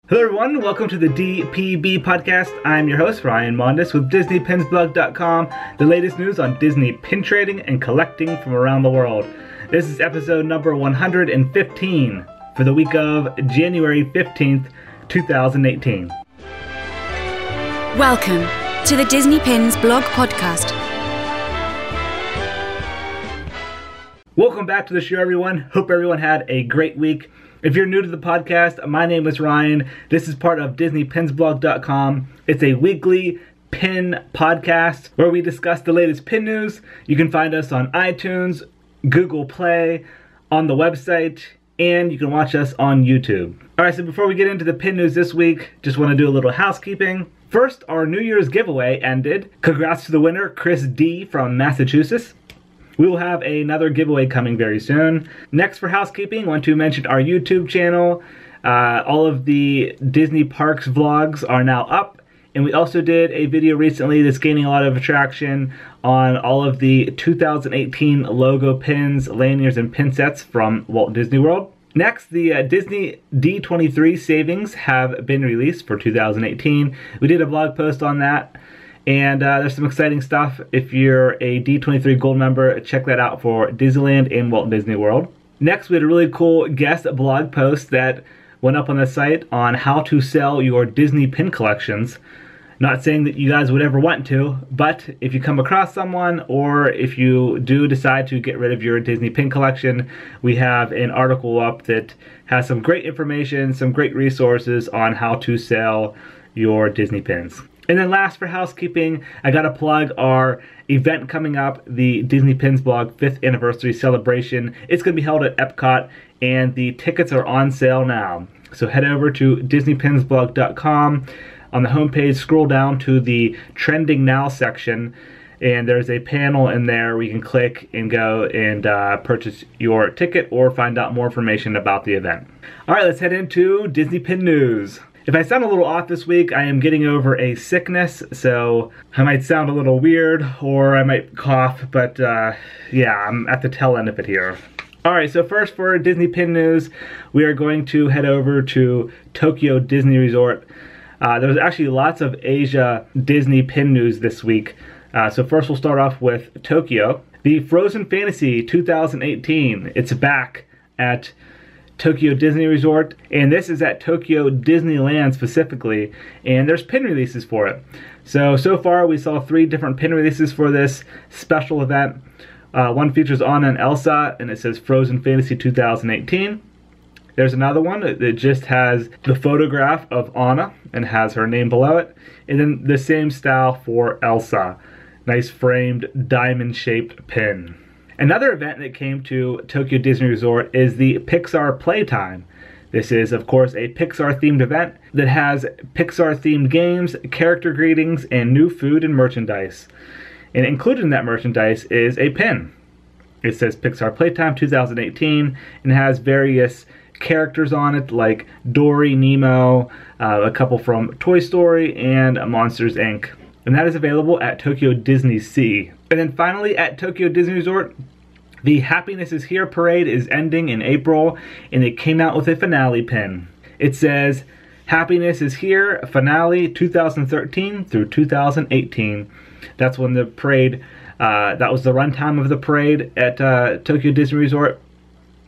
Hello everyone, welcome to the DPB Podcast. I'm your host, Ryan Mondes with DisneyPinsBlog.com, the latest news on Disney pin trading and collecting from around the world. This is episode number 115 for the week of January 15th, 2018. Welcome to the Disney Pins Blog Podcast. Welcome back to the show, everyone. Hope everyone had a great week. If you're new to the podcast, my name is Ryan. This is part of DisneyPinsBlog.com. It's a weekly pin podcast where we discuss the latest pin news. You can find us on iTunes, Google Play, on the website, and you can watch us on YouTube. Alright, so before we get into the pin news this week, just want to do a little housekeeping. First, our New Year's giveaway ended. Congrats to the winner, Chris D. from Massachusetts. We will have another giveaway coming very soon. Next, for housekeeping, I want to mention our YouTube channel. All of the Disney Parks vlogs are now up. And we also did a video recently that's gaining a lot of attraction on all of the 2018 logo pins, lanyards, and pin sets from Walt Disney World. Next, the Disney D23 savings have been released for 2018. We did a blog post on that. And there's some exciting stuff. If you're a D23 Gold member, check that out for Disneyland and Walt Disney World. Next, we had a really cool guest blog post that went up on the site on how to sell your Disney pin collections. Not saying that you guys would ever want to, but if you come across someone or if you do decide to get rid of your Disney pin collection, we have an article up that has some great information, some great resources on how to sell your Disney pins. And then last, for housekeeping, I gotta plug our event coming up, the Disney Pins Blog 5th Anniversary Celebration. It's gonna be held at Epcot, and the tickets are on sale now. So head over to DisneyPinsBlog.com. On the homepage, scroll down to the Trending Now section, and there's a panel in there where you can click and go and purchase your ticket or find out more information about the event. All right, let's head into Disney Pin News. If I sound a little off this week, I am getting over a sickness, so I might sound a little weird or I might cough, but yeah, I'm at the tail end of it here. Alright, so first for Disney Pin News, we are going to head over to Tokyo Disney Resort. There was actually lots of Asia Disney Pin News this week. So first we'll start off with Tokyo. The Frozen Fantasy 2018, it's back at Tokyo Disney Resort, and this is at Tokyo Disneyland specifically, and there's pin releases for it. So far we saw 3 different pin releases for this special event. One features Anna and Elsa, and it says Frozen Fantasy 2018. There's another one that just has the photograph of Anna and has her name below it, and then the same style for Elsa. Nice framed diamond-shaped pin. Another event that came to Tokyo Disney Resort is the Pixar Playtime. This is, of course, a Pixar-themed event that has Pixar-themed games, character greetings, and new food and merchandise. And included in that merchandise is a pin. It says Pixar Playtime 2018 and has various characters on it like Dory, Nemo, a couple from Toy Story, and Monsters, Inc. And that is available at Tokyo Disney Sea. And then finally, at Tokyo Disney Resort, the Happiness is Here parade is ending in April, and it came out with a finale pin. It says, Happiness is Here, finale 2013 through 2018. That's when the parade, that was the runtime of the parade at Tokyo Disney Resort.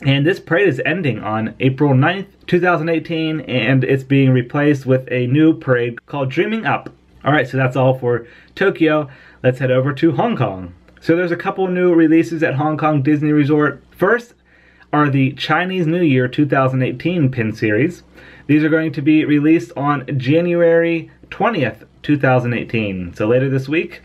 And this parade is ending on April 9th, 2018, and it's being replaced with a new parade called Dreaming Up. Alright, so that's all for Tokyo. Let's head over to Hong Kong. So there's a couple new releases at Hong Kong Disney Resort. First are the Chinese New Year 2018 pin series. These are going to be released on January 20th, 2018. So later this week.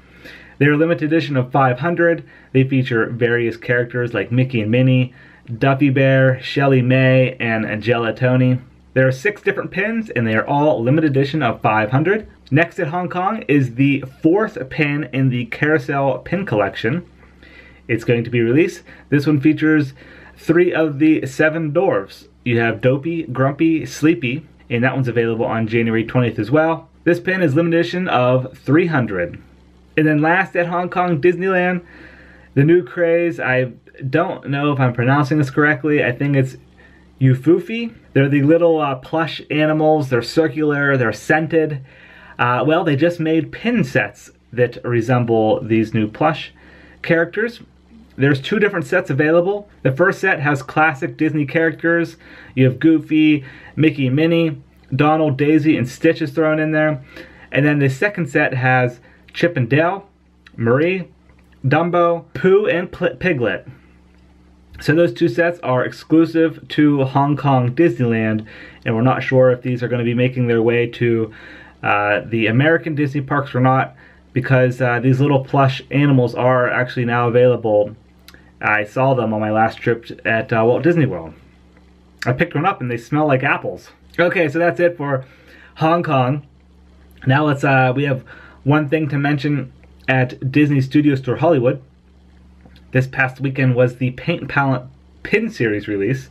They're a limited edition of 500. They feature various characters like Mickey and Minnie, Duffy Bear, Shelly May, and Gelatoni. There are 6 different pins, and they are all limited edition of 500. Next at Hong Kong is the 4th pin in the Carousel pin collection. It's going to be released. This one features 3 of the 7 dwarfs. You have Dopey, Grumpy, Sleepy, and that one's available on January 20th as well. This pin is limited edition of 300. And then last at Hong Kong Disneyland, the new craze, I don't know if I'm pronouncing this correctly. I think it's Ufufi. They're the little plush animals. They're circular, they're scented. Well, they just made pin sets that resemble these new plush characters. There's 2 different sets available. The first set has classic Disney characters. You have Goofy, Mickey and Minnie, Donald, Daisy, and Stitch is thrown in there. And then the second set has Chip and Dale, Marie, Dumbo, Pooh, and Piglet. So those 2 sets are exclusive to Hong Kong Disneyland, and we're not sure if these are going to be making their way to the American Disney parks or not, because these little plush animals are actually now available. I saw them on my last trip at Walt Disney World. I picked one up and they smell like apples. Okay, so that's it for Hong Kong. Now we have one thing to mention at Disney Studio Store Hollywood. This past weekend was the Paint Palette Pin Series release.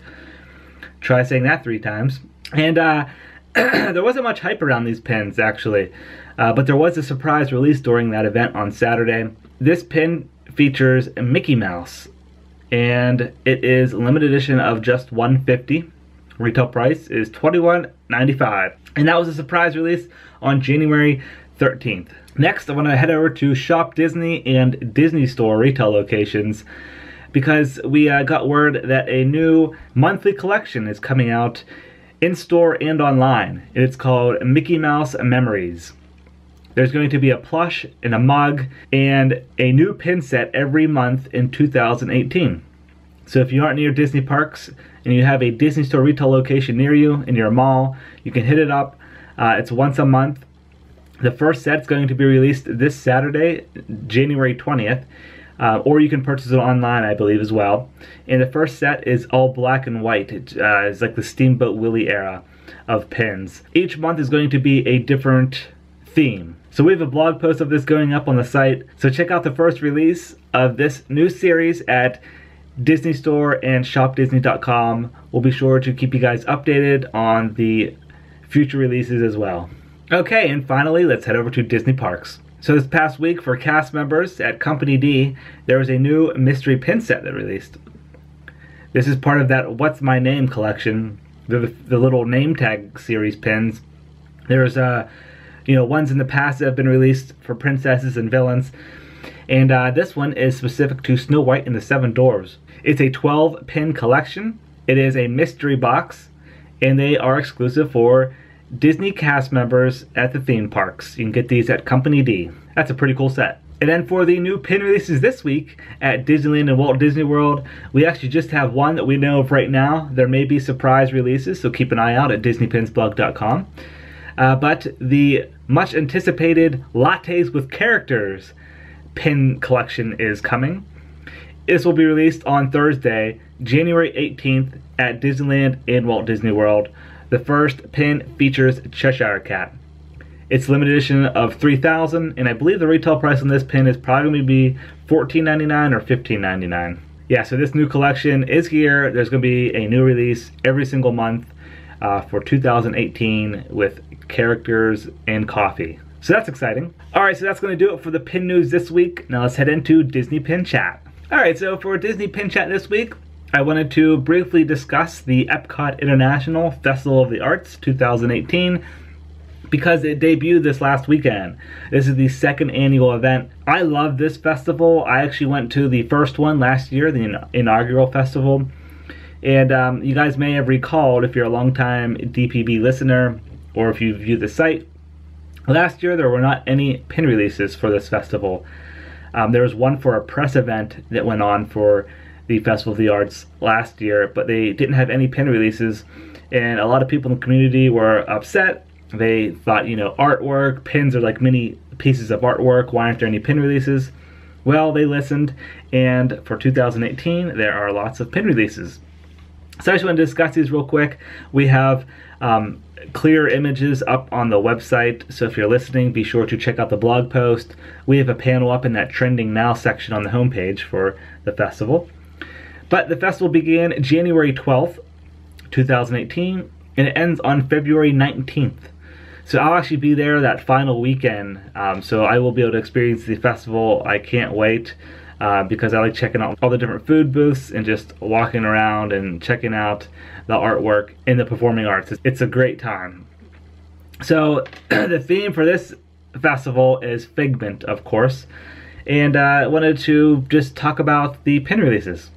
Try saying that 3 times. And there wasn't much hype around these pins, actually. But there was a surprise release during that event on Saturday. This pin features Mickey Mouse. And it is a limited edition of just $150. Retail price is $21.95. And that was a surprise release on January 13th. Next, I want to head over to Shop Disney and Disney Store retail locations, because we got word that a new monthly collection is coming out in-store and online. It's called Mickey Mouse Memories. There's going to be a plush and a mug and a new pin set every month in 2018. So if you aren't near Disney parks and you have a Disney Store retail location near you in your mall, you can hit it up. It's once a month. The first set's going to be released this Saturday, January 20th. Or you can purchase it online, I believe, as well. And the first set is all black and white. It's like the Steamboat Willie era of pins. Each month is going to be a different theme. So we have a blog post of this going up on the site. So check out the first release of this new series at Disney Store and shopdisney.com. We'll be sure to keep you guys updated on the future releases as well. Okay, and finally, let's head over to Disney parks. So this past week, for cast members at Company D, there was a new mystery pin set that released. This is part of that What's My Name collection, the little name tag series pins. There's ones in the past that have been released for princesses and villains, and this one is specific to Snow White and the 7 Dwarfs. It's a 12 pin collection. It is a mystery box, and they are exclusive for Disney cast members at the theme parks. You can get these at Company D. That's a pretty cool set. And then for the new pin releases this week at Disneyland and Walt Disney World, we actually just have one that we know of right now. There may be surprise releases, so keep an eye out at DisneyPinsBlog.com. But the much anticipated Lattes with Characters pin collection is coming. This will be released on Thursday, January 18th at Disneyland and Walt Disney World. The first pin features Cheshire Cat. It's limited edition of 3,000, and I believe the retail price on this pin is probably going to be $14.99 or $15.99. Yeah, so this new collection is here. There's going to be a new release every single month for 2018 with characters and coffee. So that's exciting. Alright, so that's going to do it for the pin news this week. Now let's head into Disney Pin Chat. Alright, so for Disney Pin Chat this week, I wanted to briefly discuss the Epcot International Festival of the Arts 2018 because it debuted this last weekend. This is the second annual event. I love this festival. I actually went to the first one last year, the inaugural festival. And you guys may have recalled, if you're a longtime DPB listener or if you view the site, last year there were not any pin releases for this festival. There was one for a press event that went on for the Festival of the Arts last year, but they didn't have any pin releases, and a lot of people in the community were upset. They thought, artwork, pins are like mini pieces of artwork, why aren't there any pin releases? Well, they listened, and for 2018, there are lots of pin releases. So I just want to discuss these real quick. We have clear images up on the website, so if you're listening, be sure to check out the blog post. We have a panel up in that Trending Now section on the homepage for the festival. But the festival began January 12th, 2018, and it ends on February 19th. So I'll actually be there that final weekend, so I will be able to experience the festival. I can't wait, because I like checking out all the different food booths and just walking around and checking out the artwork in the performing arts. It's a great time. So the theme for this festival is Figment, of course, and I wanted to just talk about the pin releases.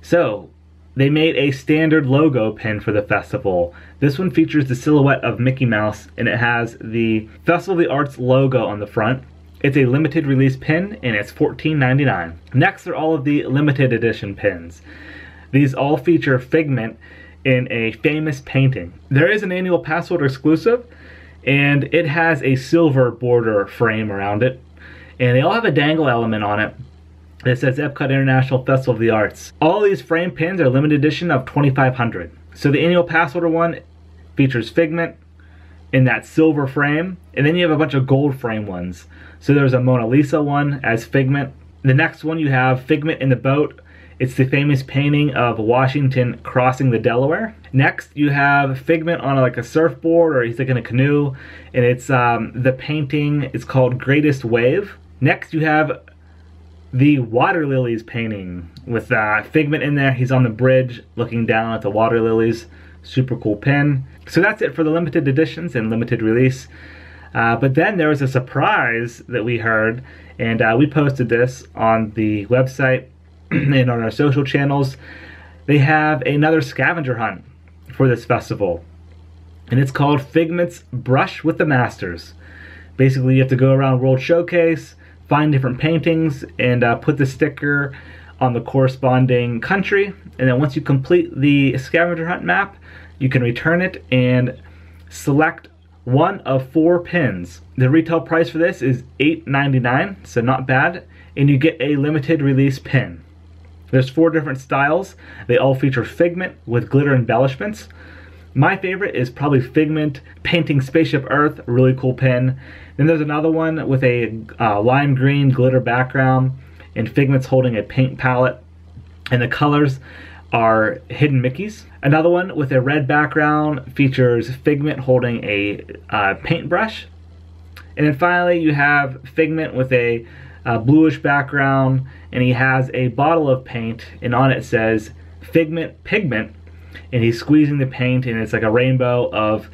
So they made a standard logo pin for the festival. This one features the silhouette of Mickey Mouse, and it has the Festival of the Arts logo on the front. It's a limited release pin, and it's $14.99. Next are all of the limited edition pins. These all feature Figment in a famous painting. There is an annual pass holder exclusive, and it has a silver border frame around it, and they all have a dangle element on it that says Epcot International Festival of the Arts. All these frame pins are limited edition of 2,500. So the annual pass holder one features Figment in that silver frame, and then you have a bunch of gold frame ones. So there's a Mona Lisa one as Figment. The next one you have Figment in the boat. It's the famous painting of Washington crossing the Delaware. Next you have Figment on like a surfboard, or he's like in a canoe, and it's the painting is called Greatest Wave. Next you have the water lilies painting with Figment in there. He's on the bridge looking down at the water lilies. Super cool pin. So that's it for the limited editions and limited release. But then there was a surprise that we heard, and we posted this on the website and on our social channels. They have another scavenger hunt for this festival, and it's called Figment's Brush with the Masters. Basically, you have to go around World Showcase, find different paintings, and put the sticker on the corresponding country, and then once you complete the scavenger hunt map, you can return it and select one of 4 pins. The retail price for this is $8.99, so not bad, and you get a limited release pin. There's 4 different styles. They all feature Figment with glitter embellishments. My favorite is probably Figment painting Spaceship Earth, a really cool pin. Then there's another one with a lime green glitter background, and Figment's holding a paint palette, and the colors are Hidden Mickeys. Another one with a red background features Figment holding a paintbrush. And then finally you have Figment with a bluish background, and he has a bottle of paint, and on it says Figment Pigment, and he's squeezing the paint, and it's like a rainbow of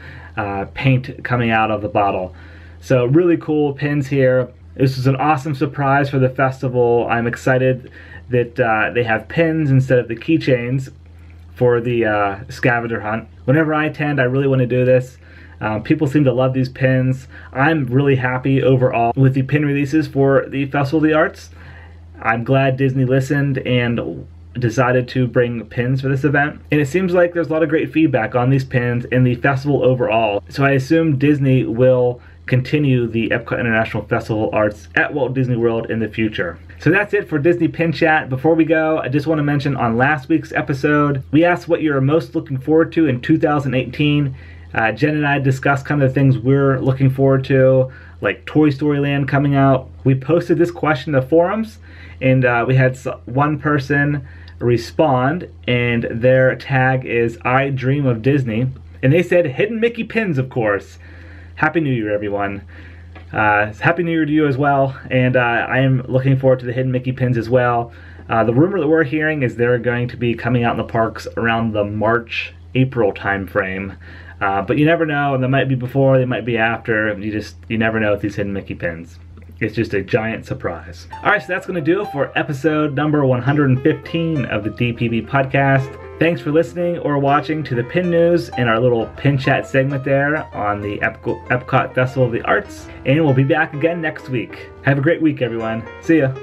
paint coming out of the bottle. So really cool pins here. This was an awesome surprise for the festival. I'm excited that they have pins instead of the keychains for the scavenger hunt. Whenever I attend, I really want to do this. People seem to love these pins. I'm really happy overall with the pin releases for the Festival of the Arts. I'm glad Disney listened and decided to bring pins for this event. And it seems like there's a lot of great feedback on these pins and the festival overall. So I assume Disney will continue the Epcot International Festival of Arts at Walt Disney World in the future. So that's it for Disney Pin Chat. Before we go, I just want to mention on last week's episode, we asked what you're most looking forward to in 2018. Jen and I discussed kind of the things we're looking forward to, like Toy Story Land coming out. We posted this question to forums, and we had one person respond, and their tag is I Dream of Disney, and they said Hidden Mickey pins, of course. Happy New Year, everyone. Happy New Year to you as well, and I am looking forward to the Hidden Mickey pins as well. The rumor that we're hearing is they're going to be coming out in the parks around the March-April time frame. But you never know, they might be before, they might be after. You never know with these Hidden Mickey pins. It's just a giant surprise. Alright, so that's going to do it for episode number 115 of the DPB Podcast. Thanks for listening or watching to the Pin News and our little Pin Chat segment there on the Epcot Festival of the Arts. And we'll be back again next week. Have a great week, everyone. See ya.